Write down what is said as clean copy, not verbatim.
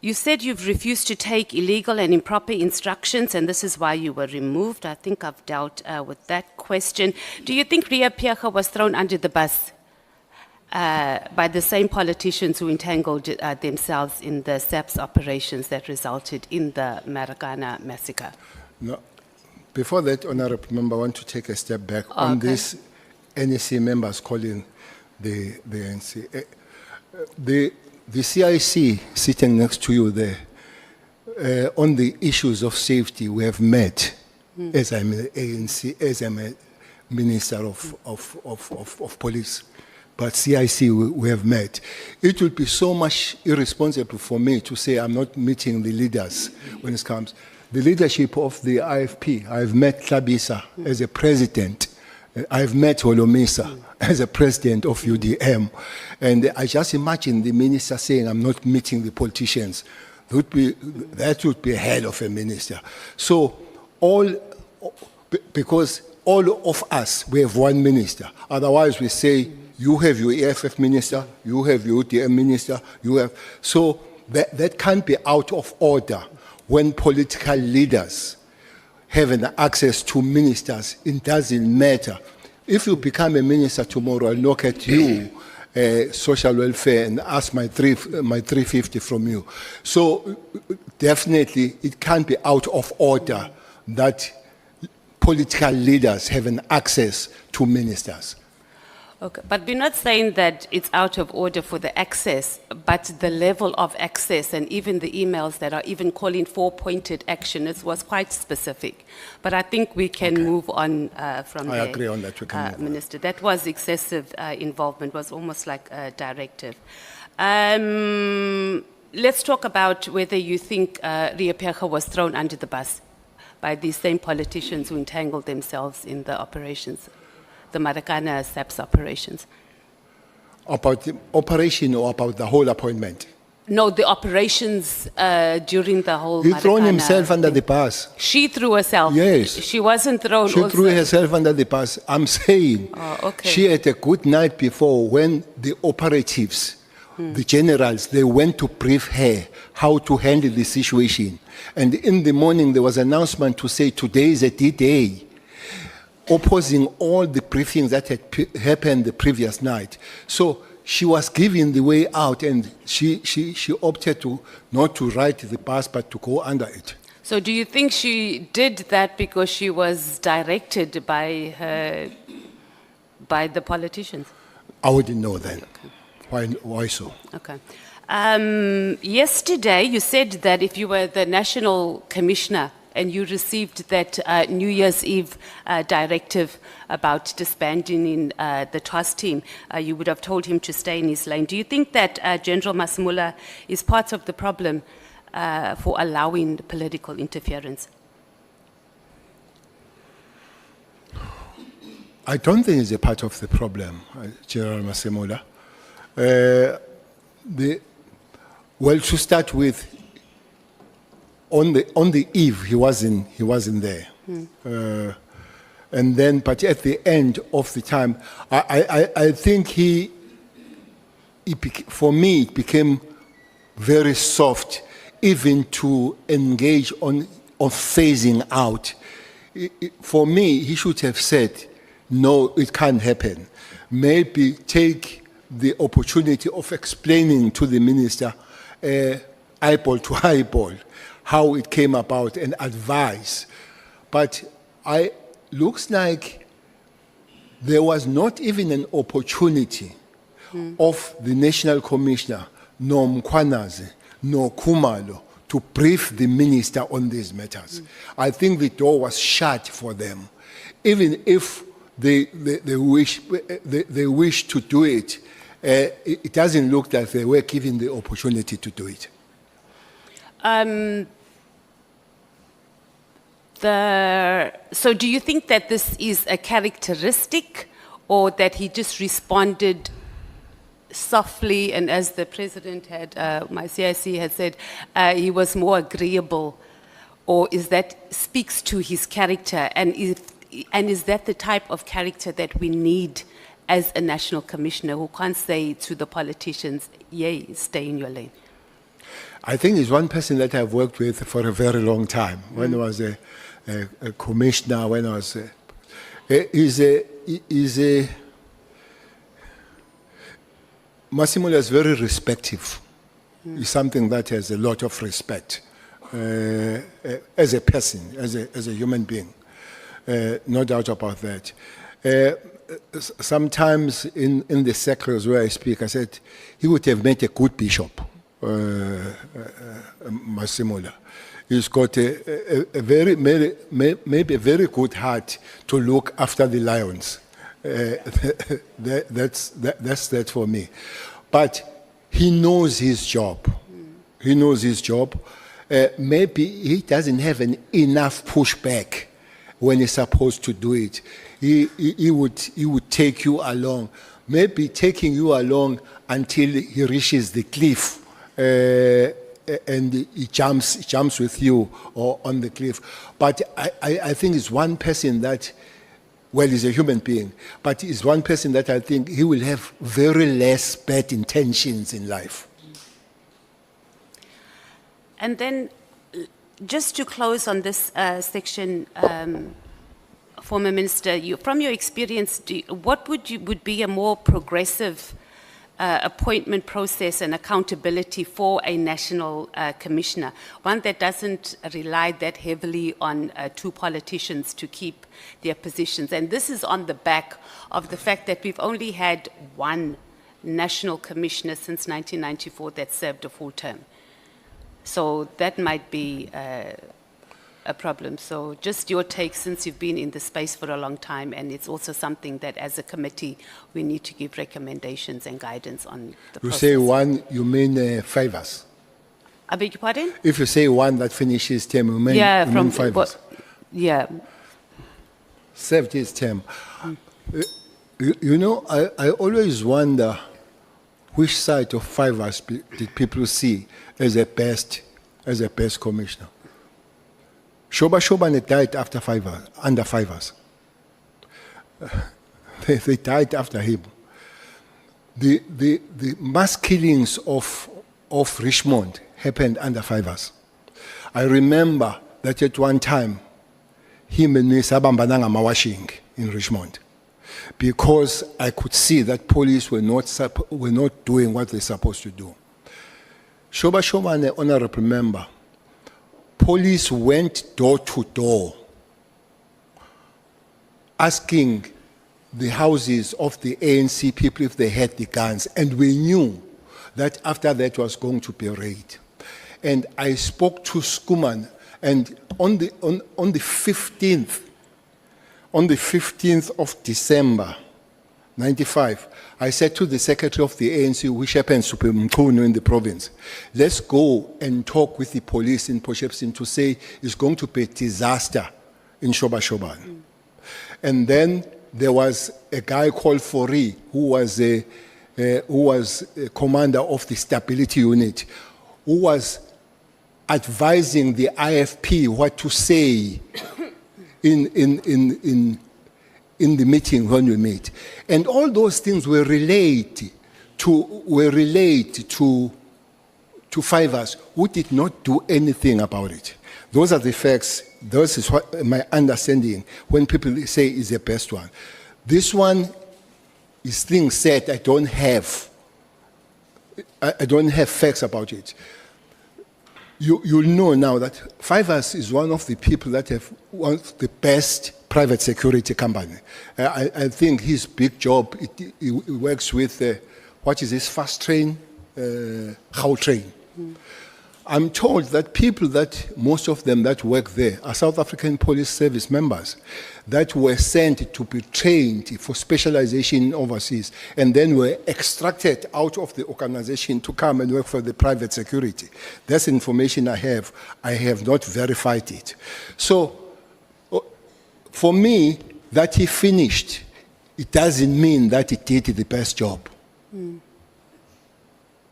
You said you've refused to take illegal and improper instructions, and this is why you were removed. I think I've dealt with that question. Do you think Phiyega was thrown under the bus by the same politicians who entangled themselves in the SAPS operations that resulted in the Marikana massacre? No. Before that, Honourable Member, I want to take a step back on this NEC members calling the ANC. The CIC sitting next to you there, on the issues of safety, we have met as I'm the ANC, as I'm a Minister of Police. But CIC, we have met. It would be so much irresponsible for me to say I'm not meeting the leaders when it comes. The leadership of the IFP, I've met Tlabisa as a president. I've met Holomisa as a president of UDM. And I just imagine the minister saying, I'm not meeting the politicians. That would be a hell of a minister. So because all of us, we have one minister. Otherwise we say, you have your EFF minister, you have your UDM minister, you have... So that can't be out of order when political leaders having access to ministers. It doesn't matter. If you become a minister tomorrow, I'll look at you, social welfare, and ask my 350 from you. So definitely it can't be out of order that political leaders having access to ministers. Okay, but we're not saying that it's out of order for the access, but the level of access and even the emails that are even calling for pointed action, it was quite specific. But I think we can move on from there. I agree on that. We can move Minister, that was excessive involvement, was almost like a directive. Let's talk about whether you think Phiyega was thrown under the bus by these same politicians who entangled themselves in the operations. The Marikana SAPS operations. About the operation or about the whole appointment? No, the operations during the whole He thrown himself under the bus. She threw herself? Yes. She wasn't thrown She also. threw herself under the bus. I'm saying she had a good night before when the operatives, the generals, they went to brief her how to handle the situation. And in the morning there was an announcement to say today is a D-Day, opposing all the briefings that had happened the previous night. So she was given the way out, and she opted to not to ride the bus but to go under it. So do you think she did that because she was directed by the politicians? I wouldn't know then. Okay. Why so? Okay. Yesterday you said that if you were the National Commissioner and you received that New Year's Eve directive about disbanding in the trust team, you would have told him to stay in his lane. Do you think that General Masemola is part of the problem for allowing political interference? I don't think it's a part of the problem, General Masemola. Well, to start with, on the eve, he wasn't there. And then, but at the end of the time, I think for me, it became very soft, even to engage on phasing out. For me, he should have said, no, it can't happen. Maybe take the opportunity of explaining to the minister, eyeball to eyeball, how it came about and advise. But looks like there was not even an opportunity of the National Commissioner, nor Mkwanazi, nor Kumalo, to brief the minister on these matters. I think the door was shut for them. Even if they wish to do it, it doesn't look like they were given the opportunity to do it. So do you think that this is a characteristic, or that he just responded softly, and as the president had, my CIC had said, he was more agreeable, or is that speaks to his character, and is that the type of character that we need as a national commissioner, who can't say to the politicians, yay, stay in your lane? I think he's one person that I've worked with for a very long time. When I was a commissioner, when I was Masemola is very respectful. He's something that has a lot of respect as a person, as a human being. No doubt about that. Sometimes in the circles where I speak, I said he would have made a good bishop, Masemola. He's got a very, maybe a very good heart to look after the lions. That's that for me. But he knows his job. He knows his job. Maybe he doesn't have enough pushback when he's supposed to do it. He would take you along, maybe taking you along until he reaches the cliff, and he jumps with you or on the cliff. But I think it's one person that, well, he's a human being, but he's one person that I think he will have very less bad intentions in life. And then, just to close on this section, former Minister, from your experience, what would be a more progressive appointment process and accountability for a national commissioner, one that doesn't rely that heavily on two politicians to keep their positions? And this is on the back of the fact that we've only had one national commissioner since 1994 that served a full term. So that might be a problem. So just your take, since you've been in the space for a long time, and it's also something that as a committee we need to give recommendations and guidance on the process. You say one, you mean favors? I beg your pardon? If you say one that finishes term, you mean favors? Yeah. Served his term. You know, I always wonder which side of favors did people see as a best commissioner. Shobane died after under favors. They died after him. The mass killings of Richmond happened under favors. I remember that at one time, him and me sabambananga mawashing in Richmond, because I could see that police were not doing what they're supposed to do. Shobane, honorable member, police went door to door asking the houses of the ANC people if they had the guns, and we knew that after that was going to be a raid. And I spoke to Skuman, and on the 15th of December 95, I said to the secretary of the ANC, which happens to be Mkhunu in the province, let's go and talk with the police in Potchefstroom to say it's going to be a disaster in Shobane. And then there was a guy called Fori, who was a commander of the stability unit, who was advising the IFP what to say in the meeting when we meet. And all those things were relayed to favors who did not do anything about it. Those are the facts. This is what my understanding when people say is the best one. This one is things said I don't have facts about it. You'll know now that Favors is one of the people that have one of the best private security company. I think his big job, he works with, what is this, fast train, how train. I'm told that people most of them that work there are South African Police Service members that were sent to be trained for specialization overseas and then were extracted out of the organization to come and work for the private security. That's information I have. I have not verified it. So, for me, that he finished, it doesn't mean that he did the best job.